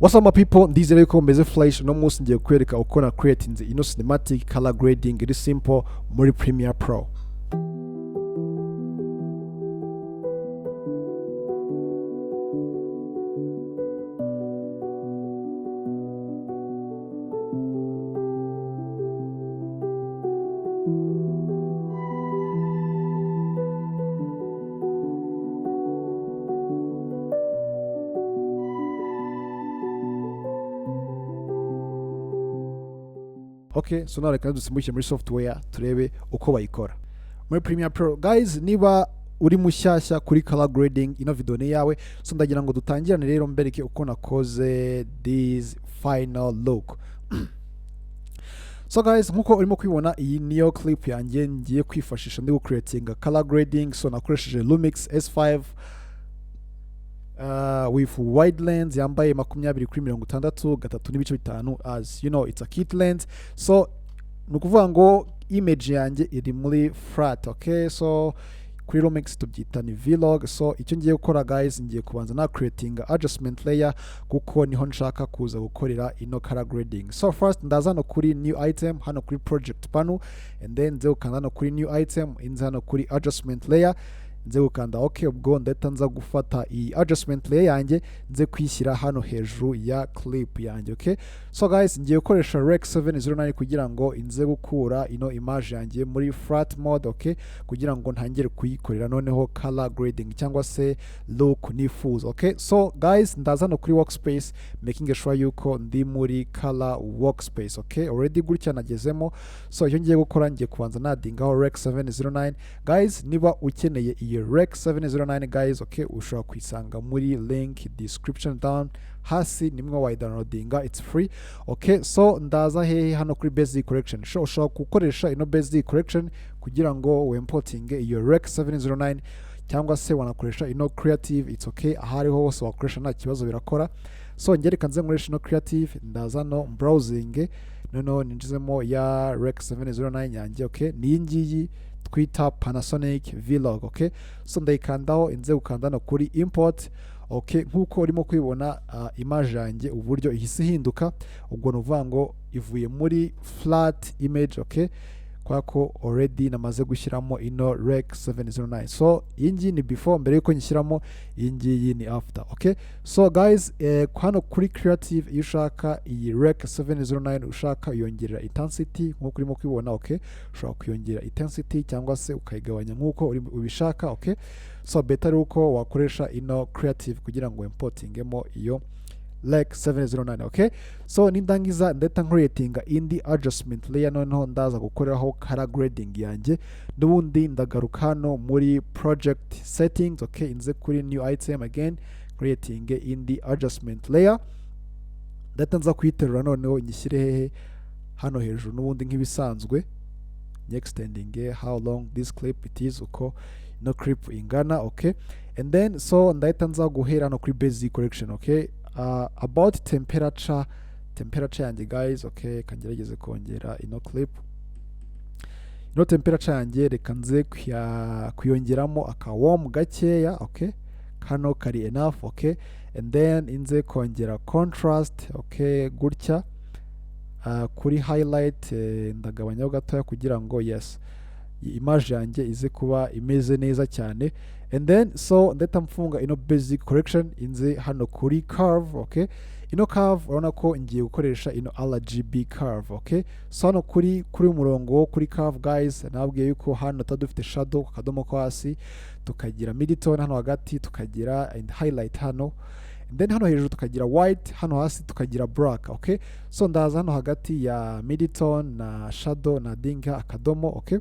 What's up my people, ndizere ko meze flash no munsi ngiye kwereka uko na creating ino cinematic color grading. It is simple muri Premiere Pro. Okay, so now reka dusimbukire muri software turebe uko bayikora muri Premiere Pro. Guys, niba uri mushyashya kuri color grading ino video ni yawe, so ndagira ngo dutangirane rero mbereke uko nakoze this final look. So guys, nkuko urimo kwibona iyi niyo clip yanjye ngiye kwifashisha ndi creating color grading. So nakoresheje Lumix S5 with wide lens yambaye 20x60 gatatu n'ibice bitanu. As you know, it's a kit lens, so nukuvuga ngo image yanjye iri muri flat. Okay, so kuri Lumix tubyita ni vlog. So icyo ngiye gukora guys, ngiye kubanza na creating adjustment layer kuko niho nshaka kuza gukorera ino color grading. So first ndaza no kuri new item hano kuri project panel, and then nze ukanda no kuri new item, inze hano kuri adjustment layer, nze gukanda okay. Ubwo ndeta nza gufata iyi adjustment layer yanjye nze kwishyira hano hejuru ya clip yanjye. Okay, so guys, ngiye gukoresha rec 709 kugira ngo inze gukura ino image yanjye muri flat mode. Okay, kugira ngo ntangire kuyikorera noneho color grading cyangwa se look nifuza. Okay, so guys, ndaza no kuri workspace making sure yuko ndi muri color workspace. Okay, already gutya nagezemo. So icyo ngiye gukora, ngiye kubanza nadingaho rec 709. Guys, niba ukeneye iyi rec 709 guys, okay, ushobora kwisanga muri link description down hasi, nimwe wa downloadinga, it's free. Okay, so ndaza hehe hano kuri basic correction. So ushobora gukoresha ino basic correction kugira ngo wimporting iyo rec 709 cyangwa se wanakoresha ino creative, it's okay. Hariho hose wakoresha nta kibazo birakora. So ngereka nze nkoresha ino creative, ndaza no browsing noneho ninjizemo ya rec 709 yanjye. Okay, ni ngiyi twita Panasonic Vlog. Okay, so ndayikandaho, inze gukanda no kuri import. Okay, nkuko urimo kwibona image yanjye uburyo ihise hinduka, ubwo nuvuga ngo ivuye muri flat image. Okay, kwa ko already namaze gushyiramo ino rec 709. So iyi ni before, mbere yuko nyishyiramo iyi ni after. Okay, so guys, hano kuri creative iyo ushaka iyi rec 709 ushaka yongerera intensity nkuko urimo kwibona. Okay, ushobora kuyongera intensity cyangwa se ukayigabanya nkuko ubishaka. Okay, so better uko wakoresha ino creative kugira ngo importingemo iyo rec 709. Okay, so nindangiza ndeta creating indi adjustment layer, noneho ndaza gukoreraho color grading yanjye. N'ubundi ndagaruka hano muri project settings. Okay, inze kuri new item again, creating indi adjustment layer, ndeta nza kuyiterura noneho nyishyire hehe hano hejuru n'ubundi nk'ibisanzwe, extending how long this clip it is, uko no clip ingana. Okay, and then so ndahita nza guhera no kuri basic correction. Okay, about temperature yanjye guys. Okay, kangerageze kongera ino clip, ino temperature yanjye reka nze kuyongeramo aka warm gakeya. Okay, kano kari enough. Okay, and then inze kongera contrast. Okay, gutya kuri highlight ndagabanyaho gatoya kugira ngo yes image yanjye ize kuba imeze neza cyane. And then so ndeta mfunga ino basic correction, inze hano kuri curve. Okay, ino curve urabona ko ngiye gukoresha ino RGB curve. Okay, so hano kuri umurongo kuri curve guys, nabwiye yuko hano tadufite shadow kadomo ko hasi, tukagira midtone hano hagati, tukagira highlight hano, and then hano hejuru tukagira white, hano hasi tukagira black. Okay, so ndaza hano hagati ya midtone na shadow na dinga akadomo. Okay,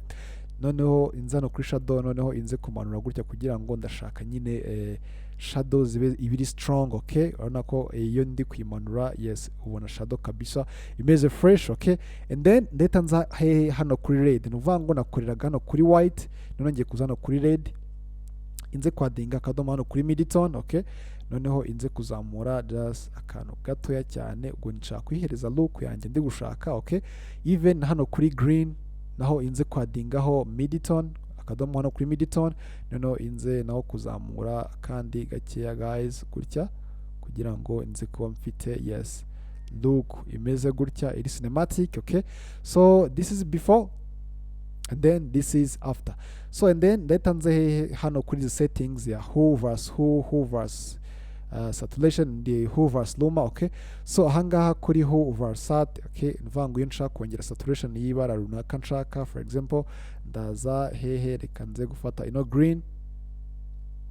noneho inza no kuri shadow, noneho inze kumanura gutya kugira ngo ndashaka nyine shadow zibe ibiri strong. Okay, urabona ko iyo ndi kuyimanura yes ubona shadow kabisa imeze fresh. Okay, and then ndeta nza hano kuri red, nuvuga ngo nakoreraga hano kuri white, noneho ngiye kuza hano kuri red, inze kwadinga akadomo hano kuri midtone. Okay, noneho inze kuzamura just akantu gatoya cyane, ubwo nshaka kwihereza look yanjye ndi gushaka. Okay, even hano kuri green naho inze kwadingaho midtone akadomo hano kuri midtone, noneho inze naho kuzamura kandi gakeya guys gutya kugira ngo nze kuba mfite yes look imeze gutya iri cinematic. Okay, so this is before and then this is after. So and then leta nze hano kuri the settings ya who versus who versus saturation the who versus luma. Okay, so ahangaha kuri who versus sat. Okay, mvango iyo nshaka kongera saturation y'ibara runaka nshaka, for example ndaza hehe reka nze gufata ino green,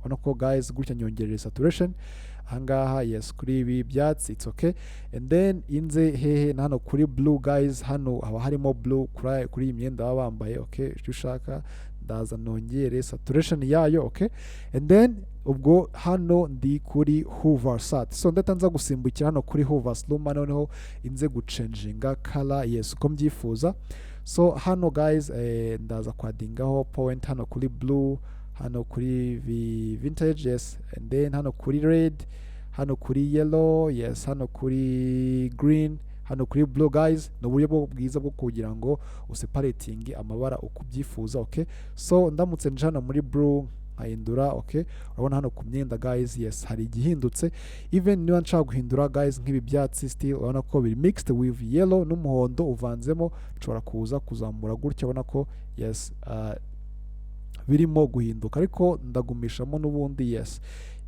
ubona ko guys gutya nyongerera saturation ahangaha yes kuri ibi byatsi it's okay. And then inze hehe na hano kuri blue guys, hano haba harimo blue kuri imyenda baba bambaye. Okay, icyo ushaka ndaza nongere saturation yayo. Okay, and then ubwo hano ndi kuri who versus sat, so ndatanza gusimbukira hano kuri who versus luma, noneho inze guchanginga color yes uko mbyifuza. So hano guys ndaza kwadingaho point hano kuri blue, hano kuri vintage yes, and then hano kuri red, hano kuri yellow yes, hano kuri green, hano kuri blue guys. ni uburyo bwiza bwo kugira ngo useparating amabara uko ubyifuza. Okay, so ndamutse nje hano muri blue nkahindura. Okay, urabona hano ku myenda guys yes hari igihindutse, even niba nshaka guhindura guys nk'ibi byatsi still urabona ko biri mixed with yellow n'umuhondo uvanzemo, nshobora kuzamura gutya, ubona ko yes birimo guhinduka, ariko ndagumishamo n'ubundi yes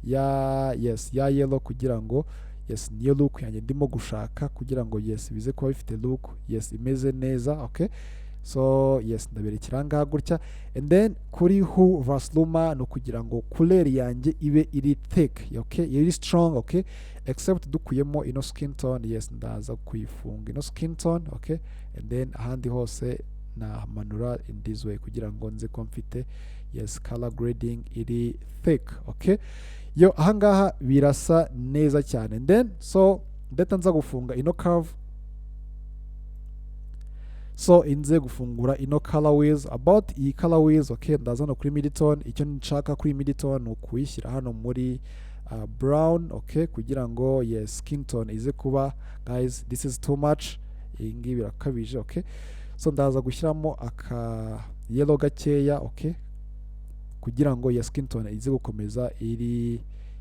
ya yellow kugira ngo yes niyo look yanjye ndimo gushaka, kugira ngo yes bize kuba bifite look yes imeze neza. Okay, so yes ndaberekera ngaha gutya. And then kuri who versus luma no kugira ngo couleur yanjye ibe iri thick. Okay, iri strong. Okay, except dukuyemo ino skin tone yes ndaza kuyifunga ino skin tone. Okay, and then ahandi hose na manura in this way kugira ngo nze ko mfite yes color grading iri thick. Okay, yo ahangaha birasa neza cyane. And then so ndeta nza gufunga ino curve, so inze gufungura ino color wheels about iyi color wheels. Okay, ndaza no kuri mid tone, icyo nshaka kuri mid tone no kuyishyira hano muri brown. Okay, kugira ngo yes skin tone ize kuba guys this is too much, iyi ngiyi birakabije. Okay, so ndaza gushyiramo aka yellow gakeya. Okay, kugira ngo ya skin tone ize gukomeza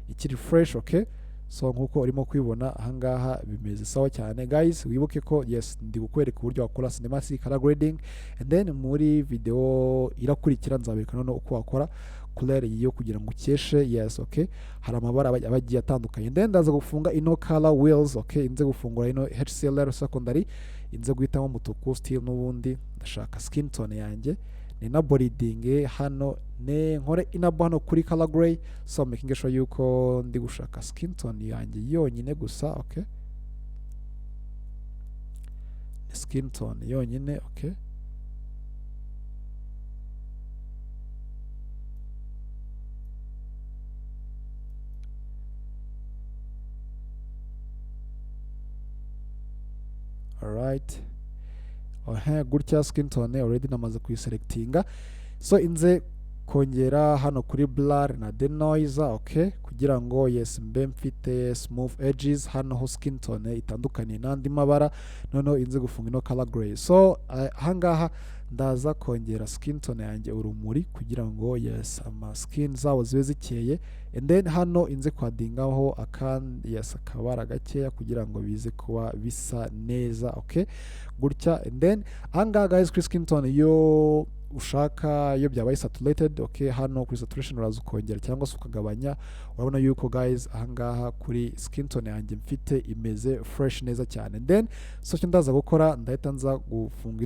ikiri fresh. Okay, so nkuko urimo kwibona ahangaha bimeze sawa cyane guys. Wibuke ko yes ndi gukwereka uburyo wakora cinematic color grading, and then muri video irakurikira nzabereka none uko wakora couleur yo kugira ngo ukeshe yes. Okay, hari amabara abagiye atandukanye. Then ndaza gufunga ino color wheels. Okay, inze gufungura ino HCLR secondary, inze guhitamo umutuku still n'ubundi ndashaka skin tone yanjye ni na bolding hano ne nkore inabo hano kuri color gray, so making sure yuko ndi gushaka skin tone yanjye yonyine gusa. Okay, skin tone yonyine. Okay, alright. Gutya skin tone already namaze kuyiselectinga, so inze kongera hano kuri blur na denoiser. Okay, kugira ngo yes mbe mfite smooth edges hano ho skin tone itandukanye n'andi mabara, noneho inze gufunga ino color gray. So ahangaha ndaza kongera skin tone yanjye urumuri kugira ngo yes ama skin zawo zibe zikeye, and then hano inze kwadingaho yes akabara gakeya kugira ngo bize kuba bisa neza. Okay, gutya. And then ahangaha guys kuri skin tone yo ushaka iyo byabaye saturated. Okay, hano kuri saturation uraza ukongera cyangwa se ukagabanya. Urabona yuko guys ahangaha kuri skin tone yanjye mfite imeze fresh neza cyane. And then so cyo ndaza gukora ndahita nza gufunga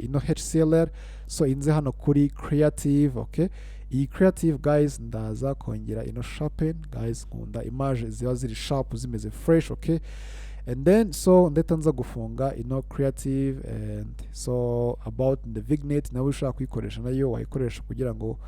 ino HCLR, so inze hano kuri creative. Okay, iyi creative guys ndaza kongera ino sharpen guys, nkunda image ziba ziri sharp zimeze fresh. Okay, and then so ndeta nza gufunga ino creative, and so about the vignette nawe ushaka kuyikoresha nayo wayikoresha kugira ngo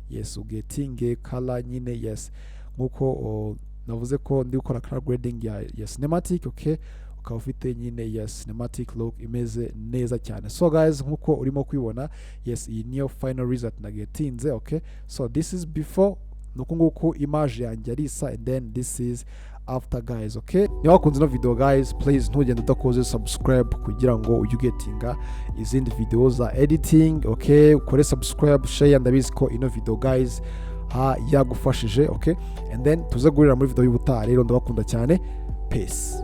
yes ugetinge color nyine yes nkuko navuze ko ndi gukora color grading ya cinematic. Okay, ukaba ufite nyine yes cinematic look imeze neza cyane. So guys nkuko urimo kwibona yes iyi niyo final result nagetinze. Okay, so this is before nuko nguko image yanjye arisa, and then this is after guys. Okay, niba wakunze ino video guys please ntugende udakoze subscribe kugira ngo ujye ugetinga izindi video za editing. Okay, ukore subscribe, share, ndabizi ko ino video guys yagufashije. Okay, and then tuze guhurira muri video y'ubutaha. Rero ndabakunda cyane, peace.